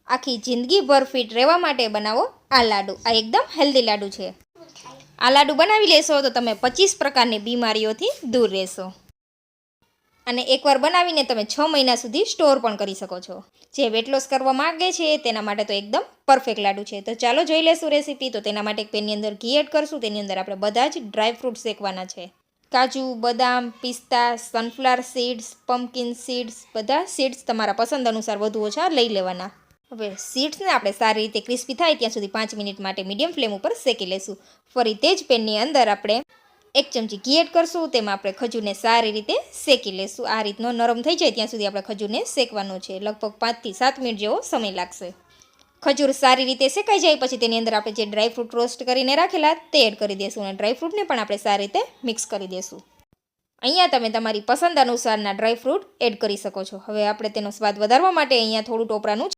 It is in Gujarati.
આખી જિંદગીભર ફિટ રહેવા માટે બનાવો આ લાડુ. આ એકદમ હેલ્ધી લાડુ છે. આ લાડુ બનાવી લેશો તો તમે 25 પ્રકારની બીમારીઓથી દૂર રહેશો. અને એકવાર બનાવીને તમે 6 મહિના સુધી સ્ટોર પણ કરી શકો છો. જે વેટ લોસ કરવા માંગે છે તેના માટે તો એકદમ પરફેક્ટ લાડુ છે. તો ચાલો જોઈ લેશું રેસીપી. તો તેના માટે એક પેનની અંદર ઘી એડ કરશું. તેની અંદર આપણે બધા જ ડ્રાય ફ્રૂટ શેકવાના છે. કાજુ, બદામ, પિસ્તા, સનફ્લાવર સીડ્સ, પમ્પકિન સીડ્સ, બધા સીડ્સ તમારા પસંદ અનુસાર વધુ ઓછા લઈ લેવાના. હવે સીડ્સને આપણે સારી રીતે ક્રિસ્પી થાય ત્યાં સુધી 5 મિનિટ માટે મીડિયમ ફ્લેમ ઉપર શેકી લેશું. ફરી તે જ પેનની અંદર આપણે 1 ચમચી ઘી એડ કરશું. તેમાં આપણે ખજૂરને સારી રીતે શેકી લેશું. આ રીતનો નરમ થઈ જાય ત્યાં સુધી આપણે ખજૂરને શેકવાનો છે. લગભગ 5 થી 7 મિનિટ જેવો સમય લાગશે. ખજૂર સારી રીતે શેકાઈ જાય પછી તેની અંદર આપણે જે ડ્રાયફ્રૂટ રોસ્ટ કરીને રાખેલા તે એડ કરી દઈશું. અને ડ્રાયફ્રૂટને પણ આપણે સારી રીતે મિક્સ કરી દઈશું. અહીંયા તમે તમારી પસંદ અનુસારના ડ્રાયફ્રૂટ એડ કરી શકો છો. હવે આપણે તેનો સ્વાદ વધારવા માટે અહીંયા થોડું ટોપરાનું